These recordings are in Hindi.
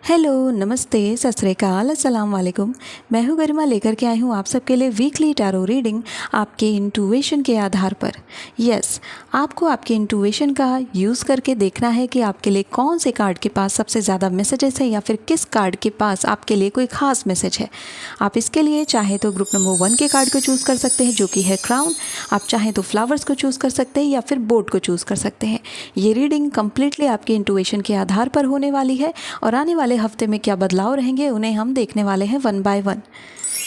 हेलो, नमस्ते, सत श्री अकाल, अस्सलाम वालेकुम। मैं हूँ गरिमा, लेकर के आई हूँ आप सबके लिए वीकली टैरो रीडिंग आपके इंट्यूशन के आधार पर। यस, आपको आपके इंट्यूशन का यूज़ करके देखना है कि आपके लिए कौन से कार्ड के पास सबसे ज़्यादा मैसेजेस हैं या फिर किस कार्ड के पास आपके लिए कोई ख़ास मैसेज है। आप इसके लिए चाहे तो ग्रुप नंबर 1 के कार्ड को चूज़ कर सकते हैं जो कि है क्राउन। आप चाहें तो फ्लावर्स को चूज़ कर सकते हैं या फिर बोर्ड को चूज़ कर सकते हैं। ये रीडिंग कम्प्लीटली आपके इंट्यूशन के आधार पर होने वाली है और आने वाले हफ्ते में क्या बदलाव रहेंगे उन्हें हम देखने वाले हैं 1 बाय 1।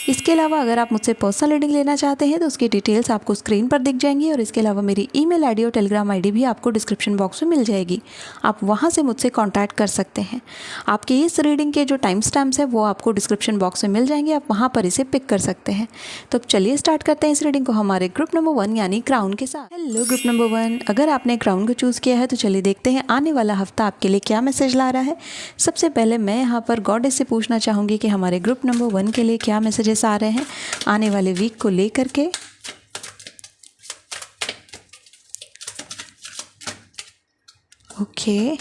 इसके अलावा अगर आप मुझसे पर्सनल रीडिंग लेना चाहते हैं तो उसकी डिटेल्स आपको स्क्रीन पर दिख जाएंगी और इसके अलावा मेरी ईमेल आईडी और टेलीग्राम आईडी भी आपको डिस्क्रिप्शन बॉक्स में मिल जाएगी। आप वहां से मुझसे कांटेक्ट कर सकते हैं। आपकी इस रीडिंग के जो टाइम स्टैम्प्स है वो आपको डिस्क्रिप्शन बॉक्स में मिल जाएंगे, आप वहाँ पर इसे पिक कर सकते हैं। तो अब चलिए स्टार्ट करते हैं इस रीडिंग को हमारे ग्रुप नंबर 1 यानी क्राउन के साथ। हेलो ग्रुप नंबर 1, अगर आपने क्राउन को चूज़ किया है तो चलिए देखते हैं आने वाला हफ्ता आपके लिए क्या मैसेज ला रहा है। सबसे पहले मैं यहाँ पर गॉडेस से पूछना चाहूँगी कि हमारे ग्रुप नंबर 1 के लिए क्या मैसेजेस आ रहे हैं आने वाले वीक को लेकर के। Okay,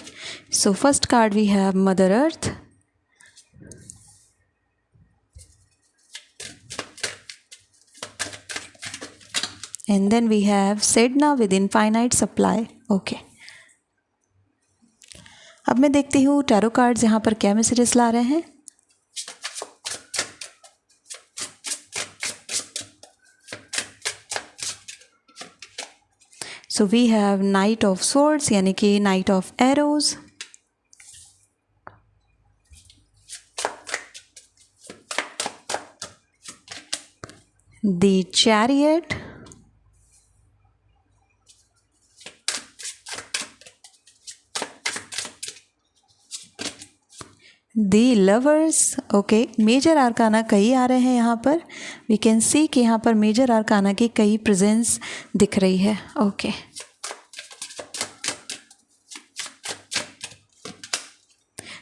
so first card we have mother earth, and then we have Sedna with infinite supply. Okay, अब मैं देखती हूँ टैरो कार्ड्स यहाँ पर क्या मैसेजेस ला रहे हैं। So we have knight of swords यानी कि knight of arrows, the chariot, the lovers. Okay, major arcana कई आ रहे हैं यहाँ पर। वी कैन सी कि यहाँ पर मेजर आर्काना की कई प्रेजेंस दिख रही है। ओके,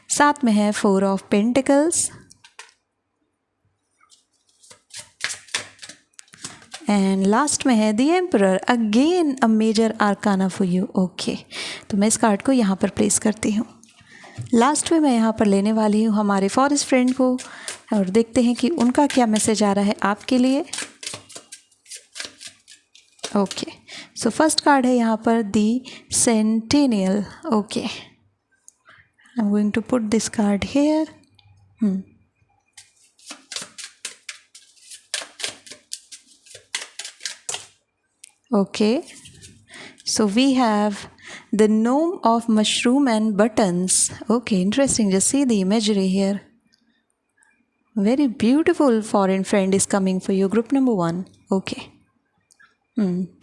साथ में है 4 ऑफ पेंटिकल्स एंड लास्ट में है the emperor, again a major arcana for you. Okay, तो मैं इस कार्ड को यहाँ पर प्लेस करती हूँ। लास्ट में मैं यहाँ पर लेने वाली हूँ हमारे फॉरेस्ट फ्रेंड को और देखते हैं कि उनका क्या मैसेज आ रहा है आपके लिए। ओके, सो फर्स्ट कार्ड है यहाँ पर the centennial. Okay, I am going to put this card here. Okay, so we have the gnome of mushroom and buttons. Okay, interesting. Just see the imagery here. Very beautiful foreign friend is coming for you, group number 1. Okay.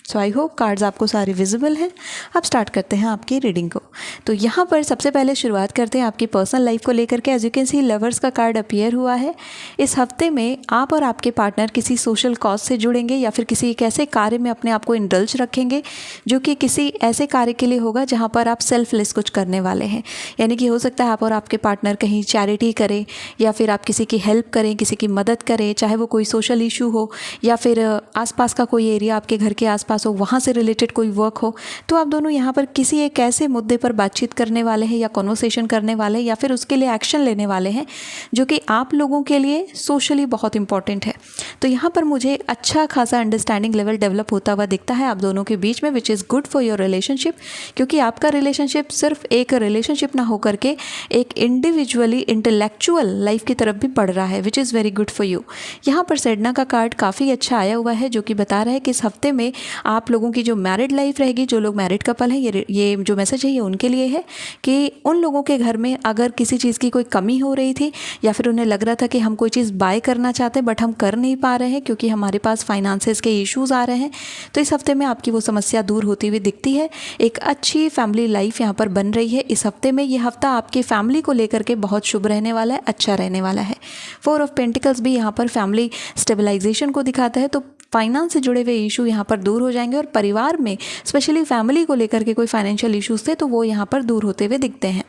So I hope cards आपको सारे विजिबल हैं। अब स्टार्ट करते हैं आपकी रीडिंग को। तो यहाँ पर सबसे पहले शुरुआत करते हैं आपकी पर्सनल लाइफ को लेकर के। As you can see lovers का कार्ड अपीयर हुआ है। इस हफ्ते में आप और आपके पार्टनर किसी सोशल कॉज से जुड़ेंगे या फिर किसी एक ऐसे कार्य में अपने आप को इंडल्ज रखेंगे जो कि किसी ऐसे कार्य के लिए होगा जहाँ पर आप सेल्फलेस कुछ करने वाले हैं। यानी कि हो सकता है आप और आपके पार्टनर कहीं चैरिटी करें या फिर आप किसी की हेल्प करें, किसी की मदद करें, चाहे वो कोई सोशल इशू हो या फिर आसपास का कोई एरिया आपके घर के आसपास हो, वहाँ से रिलेटेड कोई वर्क हो। तो आप दोनों यहाँ पर किसी एक ऐसे मुद्दे पर बातचीत करने वाले हैं या कॉन्वर्सेशन करने वाले हैं या फिर उसके लिए एक्शन लेने वाले हैं जो कि आप लोगों के लिए सोशली बहुत इंपॉर्टेंट है। तो यहाँ पर मुझे अच्छा खासा अंडरस्टैंडिंग लेवल डेवलप होता हुआ दिखता है आप दोनों के बीच में, which is good for your relationship, क्योंकि आपका रिलेशनशिप सिर्फ एक रिलेशनशिप ना होकर के एक इंडिविजुअली इंटेलेक्चुअल लाइफ की तरफ भी बढ़ रहा है, which is very good for you. यहाँ पर सेडना का कार्ड काफ़ी अच्छा आया हुआ है जो कि बता रहा है कि इस हफ्ते में आप लोगों की जो मैरिड लाइफ रहेगी, जो लोग मैरिड कपल हैं, ये जो मैसेज है ये उनके लिए है कि उन लोगों के घर में अगर किसी चीज़ की कोई कमी हो रही थी या फिर उन्हें लग रहा था कि हम कोई चीज़ बाय करना चाहते हैं बट हम कर नहीं पा रहे हैं क्योंकि हमारे पास फाइनेंसेस के इश्यूज़ आ रहे हैं, तो इस हफ्ते में आपकी वो समस्या दूर होती हुई दिखती है। एक अच्छी फैमिली लाइफ यहाँ पर बन रही है इस हफ्ते में। ये हफ्ता आपके फैमिली को लेकर के बहुत शुभ रहने वाला है, अच्छा रहने वाला है। 4 ऑफ पेंटिकल्स भी यहाँ पर फैमिली स्टेबलाइजेशन को दिखाता है, तो फाइनेंस से जुड़े हुए इशू यहाँ पर दूर हो जाएंगे और परिवार में स्पेशली फैमिली को लेकर के कोई फाइनेंशियल इश्यूज थे तो वो यहाँ पर दूर होते हुए दिखते हैं।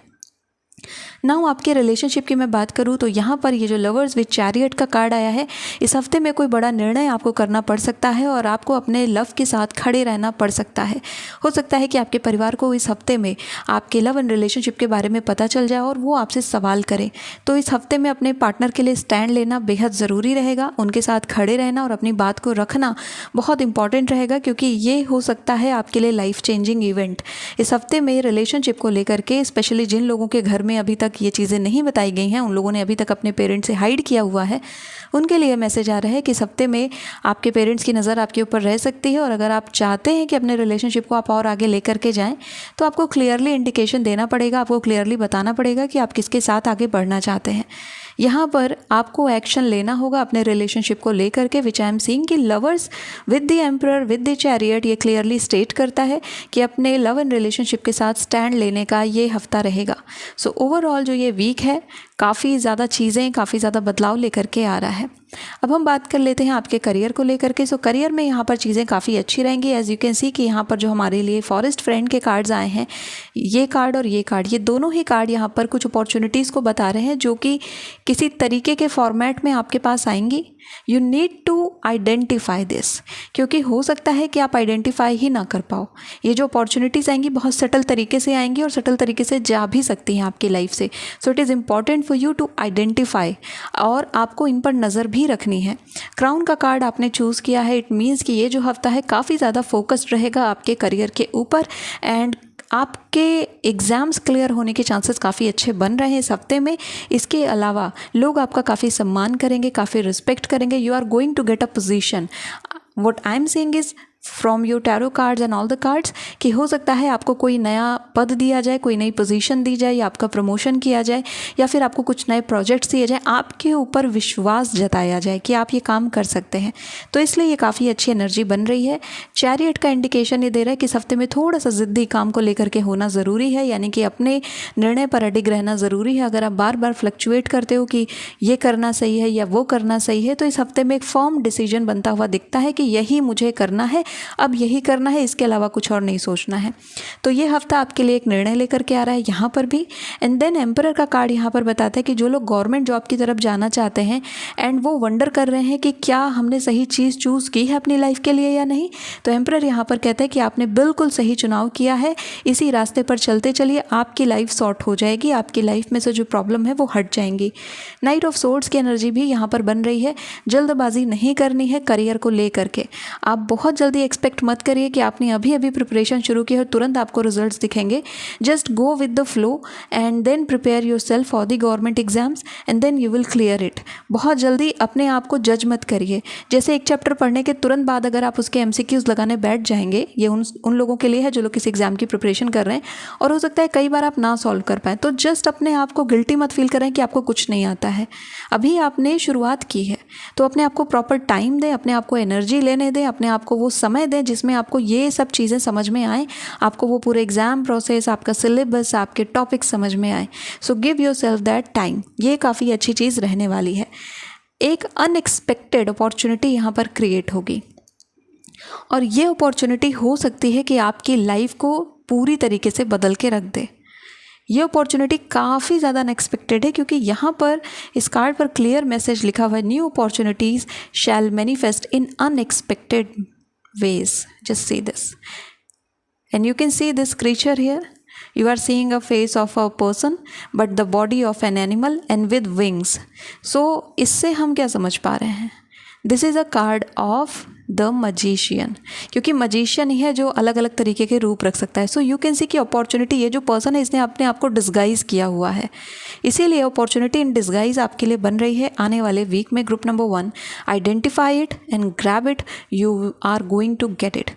नाउ आपके रिलेशनशिप की मैं बात करूँ तो यहाँ पर ये जो लवर्स विद चैरियट का कार्ड आया है, इस हफ्ते में कोई बड़ा निर्णय आपको करना पड़ सकता है और आपको अपने लव के साथ खड़े रहना पड़ सकता है। हो सकता है कि आपके परिवार को इस हफ्ते में आपके लव एंड रिलेशनशिप के बारे में पता चल जाए और वो आपसे सवाल करें। तो इस हफ्ते में अपने पार्टनर के लिए स्टैंड लेना बेहद ज़रूरी रहेगा। उनके साथ खड़े रहना और अपनी बात को रखना बहुत इंपॉर्टेंट रहेगा, क्योंकि ये हो सकता है आपके लिए लाइफ चेंजिंग इवेंट। इस हफ्ते में रिलेशनशिप को लेकर के स्पेशली जिन लोगों के घर में अभी तक ये चीज़ें नहीं बताई गई हैं, उन लोगों ने अभी तक अपने पेरेंट्स से हाइड किया हुआ है, उनके लिए मैसेज आ रहा है कि इस हफ्ते में आपके पेरेंट्स की नज़र आपके ऊपर रह सकती है। और अगर आप चाहते हैं कि अपने रिलेशनशिप को आप और आगे लेकर के जाएं, तो आपको क्लियरली इंडिकेशन देना पड़ेगा, आपको क्लियरली बताना पड़ेगा कि आप किसके साथ आगे बढ़ना चाहते हैं। यहाँ पर आपको एक्शन लेना होगा अपने रिलेशनशिप को लेकर के, विच आई एम सीइंग कि lovers with the emperor with the chariot ये क्लियरली स्टेट करता है कि अपने लव एंड रिलेशनशिप के साथ स्टैंड लेने का ये हफ्ता रहेगा। सो ओवरऑल जो ये वीक है, काफ़ी ज़्यादा चीज़ें, काफ़ी ज़्यादा बदलाव लेकर के आ रहा है। अब हम बात कर लेते हैं आपके करियर को लेकर के। सो करियर में यहाँ पर चीज़ें काफ़ी अच्छी रहेंगी। एज यू कैन सी कि यहाँ पर जो हमारे लिए फॉरेस्ट फ्रेंड के कार्ड्स आए हैं, ये कार्ड और ये कार्ड, ये दोनों ही कार्ड यहाँ पर कुछ अपॉर्चुनिटीज़ को बता रहे हैं जो कि किसी तरीके के फॉर्मेट में आपके पास आएंगी। You need to identify this, क्योंकि हो सकता है कि आप आइडेंटिफाई ही ना कर पाओ। ये जो अपॉर्चुनिटीज़ आएंगी बहुत सटल तरीके से आएंगी और सटल तरीके से जा भी सकती हैं आपकी लाइफ से। So it is important for you to identify, और आपको इन पर नज़र भी रखनी है। क्राउन का कार्ड आपने चूज़ किया है, इट मीन्स कि ये जो हफ्ता है काफ़ी ज़्यादा फोकस्ड रहेगा आपके करियर के ऊपर, एंड आपके एग्ज़ाम्स क्लियर होने के चांसेस काफ़ी अच्छे बन रहे हैं इस हफ्ते में। इसके अलावा लोग आपका काफ़ी सम्मान करेंगे, काफ़ी रिस्पेक्ट करेंगे। You are going to get a position. What I am saying is from your tarot cards and all the cards कि हो सकता है आपको कोई नया पद दिया जाए, कोई नई पोजीशन दी जाए, या आपका प्रमोशन किया जाए, या फिर आपको कुछ नए प्रोजेक्ट्स दिए जाए, आपके ऊपर विश्वास जताया जाए कि आप ये काम कर सकते हैं। तो इसलिए ये काफ़ी अच्छी एनर्जी बन रही है। चैरियट का इंडिकेशन ये दे रहा है कि इस हफ्ते में थोड़ा सा ज़िद्दी काम को लेकर के होना ज़रूरी है, यानी कि अपने निर्णय पर अडिग रहना ज़रूरी है। अगर आप बार बार फ्लक्चुएट करते हो कि ये करना सही है या वो करना सही है, तो इस हफ्ते में एक फर्म डिसीजन बनता हुआ दिखता है कि यही मुझे करना है, अब यही करना है, इसके अलावा कुछ और नहीं सोचना है। तो ये हफ्ता आपके लिए एक निर्णय लेकर के आ रहा है यहाँ पर भी। एंड देन एम्परर का कार्ड यहाँ पर बताता है कि जो लोग गवर्नमेंट जॉब की तरफ जाना चाहते हैं एंड वो वंडर कर रहे हैं कि क्या हमने सही चीज़ चूज़ की है अपनी लाइफ के लिए या नहीं, तो एम्परर यहाँ पर कहता है कि आपने बिल्कुल सही चुनाव किया है, इसी रास्ते पर चलते चलिए, आपकी लाइफ सॉर्ट हो जाएगी, आपकी लाइफ में से जो प्रॉब्लम है वो हट जाएंगी। नाइट ऑफ सोर्ड्स की एनर्जी भी यहाँ पर बन रही है। जल्दबाजी नहीं करनी है करियर को लेकर के। आप बहुत जल्दी एक्सपेक्ट मत करिए कि आपने अभी अभी प्रिपरेशन शुरू की और तुरंत आपको रिजल्ट्स दिखेंगे। Just go with the flow and then prepare yourself for the government exams and then you will clear it. बहुत जल्दी अपने आप को जज मत करिए। जैसे एक चैप्टर पढ़ने के तुरंत बाद अगर आप उसके MCQs लगाने बैठ जाएंगे, ये उन लोगों के लिए है जो लोग किसी एग्जाम की प्रिपरेशन कर रहे हैं और हो सकता है कई बार आप ना सॉल्व कर पाएँ, तो जस्ट अपने आप को गिल्टी मत फील करें कि आपको कुछ नहीं आता है। अभी आपने शुरुआत की है, तो अपने आप को प्रॉपर टाइम दें, अपने आप को एनर्जी लेने दें, अपने आप को वो समय दें जिसमें आपको ये सब चीज़ें समझ में आए, आपको वो पूरे एग्ज़ाम प्रोसेस, आपका सिलेबस, आपके टॉपिक समझ में आए। So give yourself that time. ये काफ़ी अच्छी चीज़ रहने वाली है। एक अनएक्सपेक्टेड अपॉर्चुनिटी यहाँ पर क्रिएट होगी और ये अपॉर्चुनिटी हो सकती है कि आपकी लाइफ को पूरी तरीके से बदल के रख दे। ये अपॉर्चुनिटी काफ़ी ज़्यादा अनएक्सपेक्टेड है, क्योंकि यहाँ पर इस कार्ड पर क्लियर मैसेज लिखा हुआ है, new opportunities shall manifest in unexpected ways. Just see this, and you can see this creature here. You are seeing a face of a person but the body of an animal and with wings. So इससे हम क्या समझ पा रहे हैं? This is a card of the magician, क्योंकि magician ही है जो अलग अलग तरीके के रूप रख सकता है। सो यू कैन सी कि अपॉर्चुनिटी, ये जो पर्सन है इसने अपने आप को डिस्गाइज किया हुआ है, इसीलिए अपॉर्चुनिटी इन डिस्गाइज आपके लिए बन रही है आने वाले वीक में। Group number 1, identify it and grab it, you are going to get it.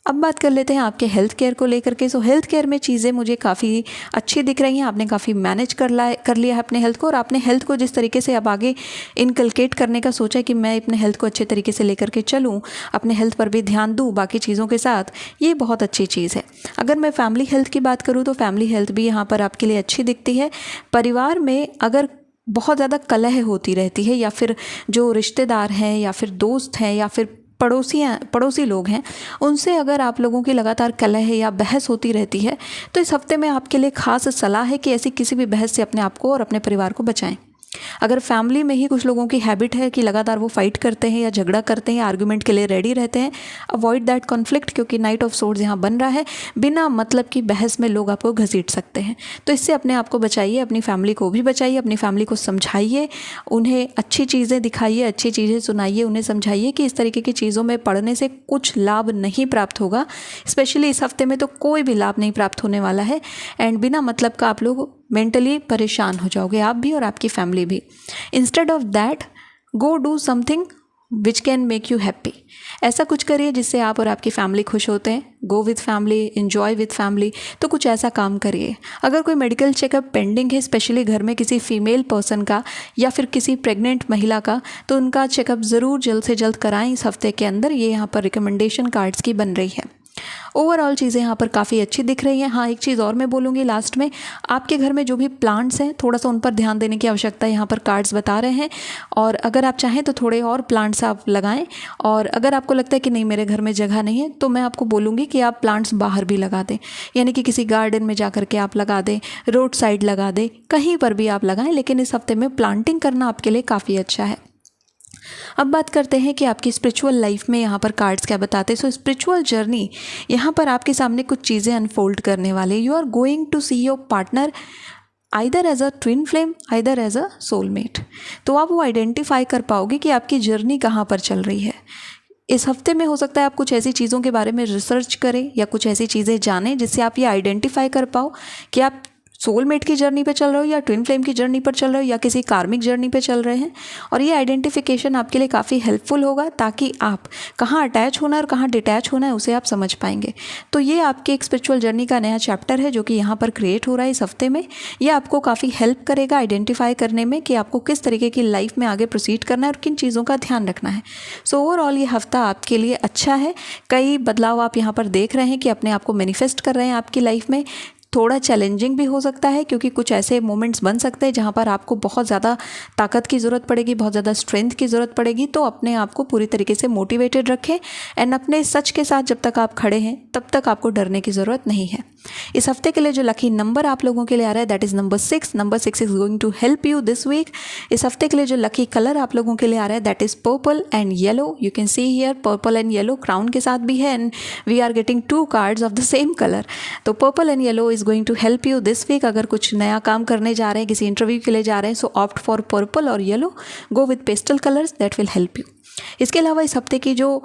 अब बात कर लेते हैं आपके हेल्थ केयर को लेकर के। सो हेल्थ केयर में चीज़ें मुझे काफ़ी अच्छी दिख रही हैं। आपने काफ़ी मैनेज कर लिया है अपने हेल्थ को, और आपने हेल्थ को जिस तरीके से अब आगे इनकलकेट करने का सोचा है कि मैं अपने हेल्थ को अच्छे तरीके से लेकर के चलूँ, अपने हेल्थ पर भी ध्यान दूँ बाकी चीज़ों के साथ, ये बहुत अच्छी चीज़ है। अगर मैं फैमिली हेल्थ की बात करूँ तो फैमिली हेल्थ भी यहाँ पर आपके लिए अच्छी दिखती है। परिवार में अगर बहुत ज़्यादा कलह होती रहती है, या फिर जो रिश्तेदार हैं या फिर दोस्त हैं या फिर पड़ोसी लोग हैं, उनसे अगर आप लोगों की लगातार कलह है या बहस होती रहती है, तो इस हफ्ते में आपके लिए खास सलाह है कि ऐसी किसी भी बहस से अपने आप को और अपने परिवार को बचाएं। अगर फैमिली में ही कुछ लोगों की हैबिट है कि लगातार वो फाइट करते हैं या झगड़ा करते हैं या आर्गुमेंट के लिए रेडी रहते हैं, अवॉइड दैट कॉन्फ्लिक्ट, क्योंकि नाइट ऑफ सोर्ड्स यहाँ बन रहा है। बिना मतलब की बहस में लोग आपको घसीट सकते हैं, तो इससे अपने आप को बचाइए, अपनी फैमिली को भी बचाइए, अपनी फैमिली को समझाइए, उन्हें अच्छी चीज़ें दिखाइए, अच्छी चीज़ें सुनाइए, उन्हें समझाइए कि इस तरीके की चीज़ों में पढ़ने से कुछ लाभ नहीं प्राप्त होगा। स्पेशली इस हफ्ते में तो कोई भी लाभ नहीं प्राप्त होने वाला है, एंड बिना मतलब का आप लोग मेंटली परेशान हो जाओगे, आप भी और आपकी फैमिली भी। Instead of that, go do something which can make you happy. ऐसा कुछ करिए जिससे आप और आपकी फैमिली खुश होते हैं। Go with family, enjoy with family, तो कुछ ऐसा काम करिए। अगर कोई मेडिकल चेकअप पेंडिंग है, स्पेशली घर में किसी फीमेल पर्सन का या फिर किसी प्रेग्नेंट महिला का, तो उनका चेकअप ज़रूर जल्द से जल्द कराएं इस हफ्ते के अंदर। ये यहाँ पर रिकमेंडेशन कार्ड्स की बन रही है। ओवरऑल चीज़ें यहाँ पर काफ़ी अच्छी दिख रही हैं। हाँ, एक चीज़ और मैं बोलूँगी लास्ट में, आपके घर में जो भी प्लांट्स हैं, थोड़ा सा उन पर ध्यान देने की आवश्यकता यहाँ पर कार्ड्स बता रहे हैं। और अगर आप चाहें तो थोड़े और प्लांट्स आप लगाएं, और अगर आपको लगता है कि नहीं मेरे घर में जगह नहीं है, तो मैं आपको बोलूँगी कि आप प्लांट्स बाहर भी लगा दें, यानी कि किसी गार्डन में जा कर के आप लगा दें, रोड साइड लगा दें, कहीं पर भी आप लगाएं, लेकिन इस हफ्ते में प्लांटिंग करना आपके लिए काफ़ी अच्छा है। अब बात करते हैं कि आपकी स्पिरिचुअल लाइफ में यहाँ पर कार्ड्स क्या बताते हैं। सो स्पिरिचुअल जर्नी, यहाँ पर आपके सामने कुछ चीज़ें अनफोल्ड करने वाले। You are going to see your partner either as a twin flame, either as a soulmate. तो आप वो आइडेंटिफाई कर पाओगे कि आपकी जर्नी कहाँ पर चल रही है। इस हफ्ते में हो सकता है आप कुछ ऐसी चीज़ों के बारे में रिसर्च करें या कुछ ऐसी चीज़ें जानें जिससे आप ये आइडेंटिफाई कर पाओ कि आप सोलमेट की जर्नी पे चल रहे हो या ट्विन फ्लेम की जर्नी पर चल रहे हो या किसी कार्मिक जर्नी पे चल रहे हैं। और ये आइडेंटिफिकेशन आपके लिए काफ़ी हेल्पफुल होगा, ताकि आप कहाँ अटैच होना है और कहाँ डिटैच होना है उसे आप समझ पाएंगे। तो ये आपकी एक स्पिरिचुअल जर्नी का नया चैप्टर है जो कि यहाँ पर क्रिएट हो रहा है इस हफ्ते में। ये आपको काफ़ी हेल्प करेगा आइडेंटिफाई करने में कि आपको किस तरीके की लाइफ में आगे प्रोसीड करना है और किन चीज़ों का ध्यान रखना है। सो ओवरऑल ये हफ्ता आपके लिए अच्छा है। कई बदलाव आप यहाँ पर देख रहे हैं कि अपने आप को मैनिफेस्ट कर रहे हैं आपकी लाइफ में। थोड़ा चैलेंजिंग भी हो सकता है, क्योंकि कुछ ऐसे मोमेंट्स बन सकते हैं जहाँ पर आपको बहुत ज़्यादा ताकत की ज़रूरत पड़ेगी, बहुत ज़्यादा स्ट्रेंथ की ज़रूरत पड़ेगी। तो अपने आप को पूरी तरीके से मोटिवेटेड रखें, एंड अपने सच के साथ जब तक आप खड़े हैं तब तक आपको डरने की ज़रूरत नहीं है। इस हफ्ते के लिए जो लकी नंबर आप लोगों के लिए आ रहा है that is number 6। Number 6 is going to help you this week. इस हफ्ते के लिए जो लकी कलर आप लोगों के लिए आ रहा है that is purple and yellow. You can see here purple and yellow crown के साथ भी है, and we are getting 2 cards of the same colour. तो purple and yellow is going to help you this week. अगर कुछ नया काम करने जा रहे हैं, किसी इंटरव्यू के लिए जा रहे हैं, सो ऑप्ट फॉर पर्पल और yellow, go with pastel colours, that will help you. इसके अलावा इस हफ्ते की जो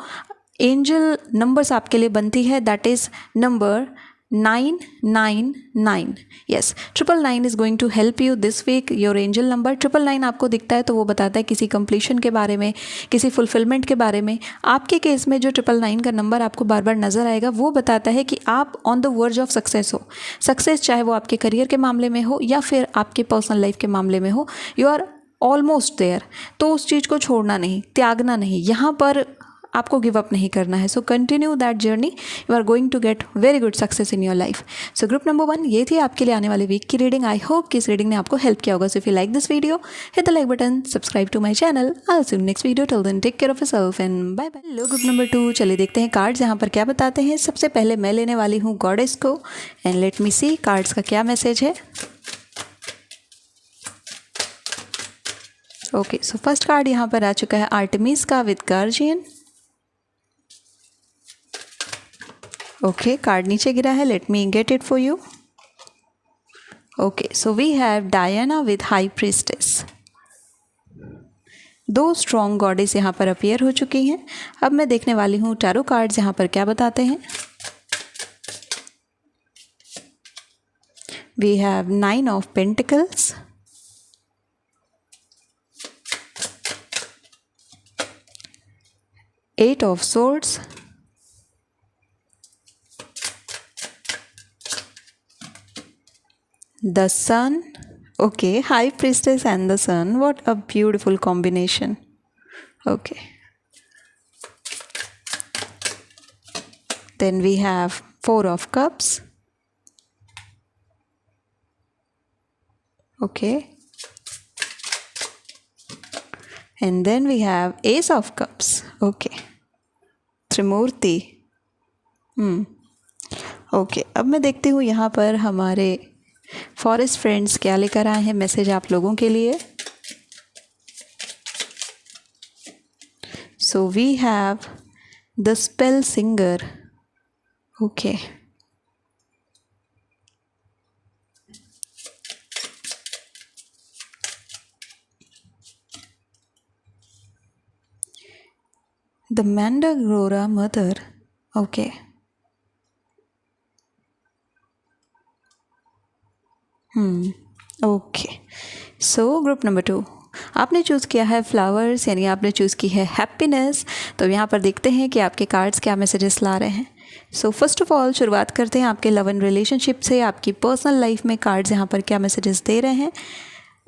एंजल नंबर्स आपके लिए बनती है that is number 999। Yes, 999 is going to help you this week. Your angel number 999 आपको दिखता है तो वो बताता है किसी कंप्लीशन के बारे में, किसी फुलफिलमेंट के बारे में। आपके केस में जो 999 का नंबर आपको बार बार नज़र आएगा वो बताता है कि आप on the verge of success हो। सक्सेस चाहे वो आपके करियर के मामले में हो या फिर आपके पर्सनल लाइफ के मामले में हो, यू आर ऑलमोस्ट देयर। तो उस चीज़ को छोड़ना नहीं, त्यागना नहीं, यहाँ पर आपको गिव अप नहीं करना है। So continue that journey, you are going to get very good success in your life. So group number 1 ये थी आपके लिए आने वाले वीक की रीडिंग। आई होप कि इस रीडिंग ने आपको हेल्प किया होगा। So if you like this video, hit the like button, subscribe to my channel. I will see you next video. Till then take care of yourself and bye bye. लो ग्रुप नंबर 2, चलिए देखते हैं कार्ड्स यहाँ पर क्या बताते हैं। सबसे पहले मैं लेने वाली हूँ गॉडेस को, and let me see cards का क्या मैसेज है। ओके, सो फर्स्ट कार्ड यहाँ पर आ चुका है आर्टेमिस का विद गार्जियन। ओके, कार्ड नीचे गिरा है, let me get it for you. Okay, so we have Diana with high priestess. 2 strong goddess यहाँ पर अपीयर हो चुकी हैं। अब मैं देखने वाली हूँ टैरो कार्ड्स यहाँ पर क्या बताते हैं। We have 9 of pentacles, Eight of Swords, the Sun. Okay, High Priestess and the Sun. What a beautiful combination. Okay. Then we have 4 of Cups. Okay. And then we have Ace of Cups. Okay. Trimurti. Okay, अब मैं देखती हूँ यहाँ पर हमारे फॉरेस्ट फ्रेंड्स क्या लेकर आए हैं मैसेज आप लोगों के लिए। So we have the spell singer. Okay, the mandragora mother. Okay, okay. So group number 2 आपने चूज़ किया है फ्लावर्स, यानी आपने चूज़ की है हैप्पीनेस। तो यहाँ पर देखते हैं कि आपके कार्ड्स क्या मैसेजेस ला रहे हैं। सो फर्स्ट ऑफ ऑल शुरुआत करते हैं आपके लव एंड रिलेशनशिप से। आपकी पर्सनल लाइफ में कार्ड्स यहाँ पर क्या मैसेजेस दे रहे हैं।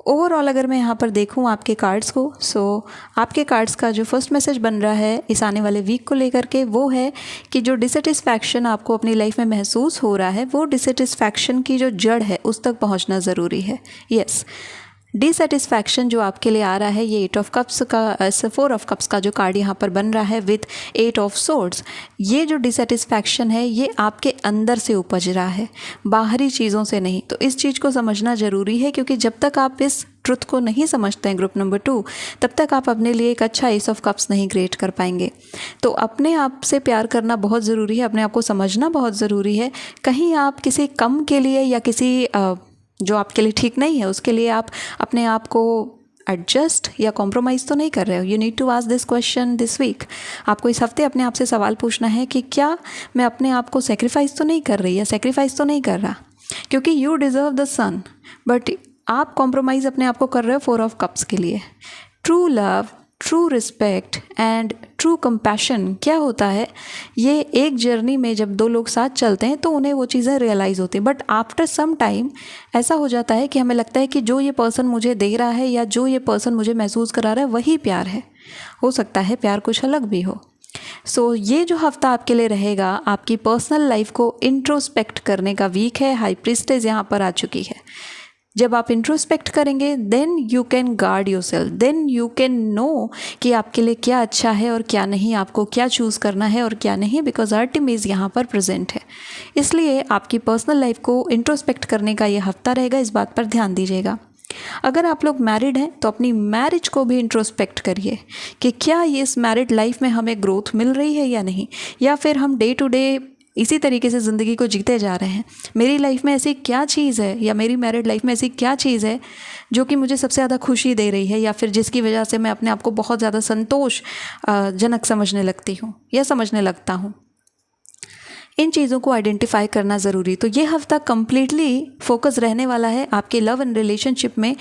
ओवरऑल अगर मैं यहाँ पर देखूँ आपके कार्ड्स को, सो आपके कार्ड्स का जो फर्स्ट मैसेज बन रहा है इस आने वाले वीक को लेकर के वो है कि जो डिससेटिस्फैक्शन आपको अपनी लाइफ में महसूस हो रहा है वो डिससेटिस्फैक्शन की जो जड़ है उस तक पहुँचना ज़रूरी है। यस, डिससेटिस्फैक्शन जो आपके लिए आ रहा है ये 8 ऑफ कप्स का 4 ऑफ कप्स का जो कार्ड यहाँ पर बन रहा है विथ 8 ऑफ सोर्ड्स, ये जो डिससेटिस्फैक्शन है ये आपके अंदर से उपज रहा है, बाहरी चीज़ों से नहीं। तो इस चीज़ को समझना ज़रूरी है, क्योंकि जब तक आप इस ट्रुथ को नहीं समझते हैं ग्रुप नंबर 2, तब तक आप अपने लिए एक अच्छा एस ऑफ कप्स नहीं क्रिएट कर पाएंगे। तो अपने आप से प्यार करना बहुत ज़रूरी है, अपने आप को समझना बहुत ज़रूरी है। कहीं आप किसी कम के लिए या किसी जो आपके लिए ठीक नहीं है उसके लिए आप अपने आप को एडजस्ट या कॉम्प्रोमाइज़ तो नहीं कर रहे हो। You need to ask this question this week. आपको इस हफ्ते अपने आप से सवाल पूछना है कि क्या मैं अपने आप को सेक्रीफाइस तो नहीं कर रही या सेक्रीफाइस तो नहीं कर रहा, क्योंकि you deserve the sun, but आप कॉम्प्रोमाइज़ अपने आप को कर रहे हो 4 ऑफ कप्स के लिए। True love, true respect and true compassion क्या होता है, ये एक जर्नी में जब 2 लोग साथ चलते हैं तो उन्हें वो चीज़ें रियलाइज़ होती हैं, बट आफ्टर सम टाइम ऐसा हो जाता है कि हमें लगता है कि जो ये पर्सन मुझे दे रहा है या जो ये पर्सन मुझे महसूस करा रहा है वही प्यार है। हो सकता है प्यार कुछ अलग भी हो। सो ये जो हफ्ता आपके लिए रहेगा आपकी पर्सनल लाइफ को इंट्रोस्पेक्ट करने का वीक है। हाई प्रीस्टेस यहाँ पर आ चुकी है। जब आप इंट्रोस्पेक्ट करेंगे then you can guard yourself, then you can know कि आपके लिए क्या अच्छा है और क्या नहीं, आपको क्या चूज़ करना है और क्या नहीं, बिकॉज आर्टिमिस यहाँ पर प्रेजेंट है। इसलिए आपकी पर्सनल लाइफ को इंट्रोस्पेक्ट करने का ये हफ्ता रहेगा, इस बात पर ध्यान दीजिएगा। अगर आप लोग मैरिड हैं तो अपनी मैरिज को भी इंट्रोस्पेक्ट करिए कि क्या ये इस मैरिड लाइफ में हमें ग्रोथ मिल रही है या नहीं, या फिर हम डे टू डे इसी तरीके से ज़िंदगी को जीते जा रहे हैं। मेरी लाइफ में ऐसी क्या चीज़ है या मेरी मैरिड लाइफ में ऐसी क्या चीज़ है जो कि मुझे सबसे ज़्यादा खुशी दे रही है, या फिर जिसकी वजह से मैं अपने आप को बहुत ज़्यादा संतोष जनक समझने लगती हूँ या समझने लगता हूँ। इन चीज़ों को आइडेंटिफाई करना ज़रूरी। तो ये हफ्ता कम्प्लीटली फोकस रहने वाला है आपके लव एंड रिलेशनशिप में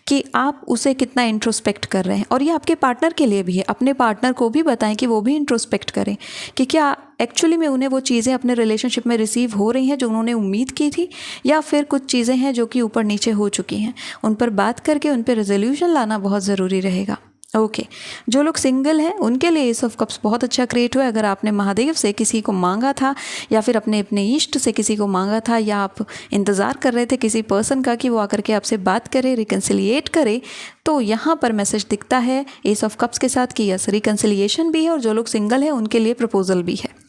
कि आप उसे कितना इंट्रोस्पेक्ट कर रहे हैं, और ये आपके पार्टनर के लिए भी है। अपने पार्टनर को भी बताएं कि वो भी इंट्रोस्पेक्ट करें कि क्या एक्चुअली में उन्हें वो चीज़ें अपने रिलेशनशिप में रिसीव हो रही हैं जो उन्होंने उम्मीद की थी, या फिर कुछ चीज़ें हैं जो कि ऊपर नीचे हो चुकी हैं। उन पर बात करके उन पर रेजोल्यूशन लाना बहुत ज़रूरी रहेगा। ओके, जो लोग सिंगल हैं उनके लिए एस ऑफ कप्स बहुत अच्छा क्रिएट हुआ है। अगर आपने महादेव से किसी को मांगा था या फिर अपने अपने इष्ट से किसी को मांगा था, या आप इंतज़ार कर रहे थे किसी पर्सन का कि वो आकर के आपसे बात करे, रिकन्सिलिएट करे, तो यहाँ पर मैसेज दिखता है एस ऑफ कप्स के साथ कि यस रिकन्सिलिएशन भी है, और जो लोग सिंगल हैं उनके लिए प्रपोजल भी है।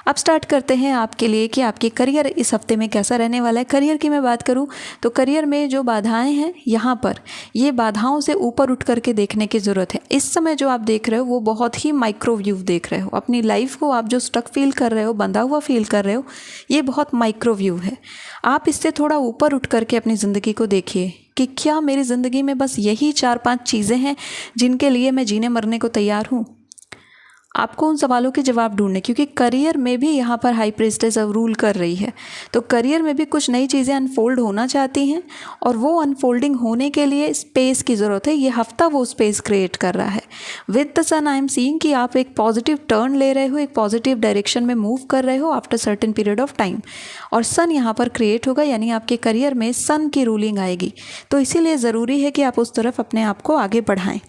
अब स्टार्ट करते हैं आपके लिए कि आपके करियर इस हफ्ते में कैसा रहने वाला है। करियर की मैं बात करूं तो करियर में जो बाधाएं हैं यहाँ पर, ये बाधाओं से ऊपर उठ करके देखने की ज़रूरत है। इस समय जो आप देख रहे हो वो बहुत ही माइक्रोव्यू देख रहे हो। अपनी लाइफ को आप जो स्टक फील कर रहे हो, बंधा हुआ फील कर रहे हो, ये बहुत माइक्रोव्यू है। आप इससे थोड़ा ऊपर उठ करके अपनी ज़िंदगी को देखिए कि क्या मेरी ज़िंदगी में बस यही 4-5 चीज़ें हैं जिनके लिए मैं जीने मरने को तैयार हूँ। आपको उन सवालों के जवाब ढूंढने, क्योंकि करियर में भी यहाँ पर हाई प्रीस्टेस रूल कर रही है, तो करियर में भी कुछ नई चीज़ें अनफोल्ड होना चाहती हैं, और वो अनफोल्डिंग होने के लिए स्पेस की ज़रूरत है। ये हफ्ता वो स्पेस क्रिएट कर रहा है। With the sun I am seeing कि आप एक पॉजिटिव टर्न ले रहे हो, एक पॉजिटिव डायरेक्शन में मूव कर रहे हो after certain period of time, और सन यहाँ पर क्रिएट होगा, यानी आपके करियर में सन की रूलिंग आएगी। तो इसीलिए ज़रूरी है कि आप उस तरफ अपने आप को आगे बढ़ाएं।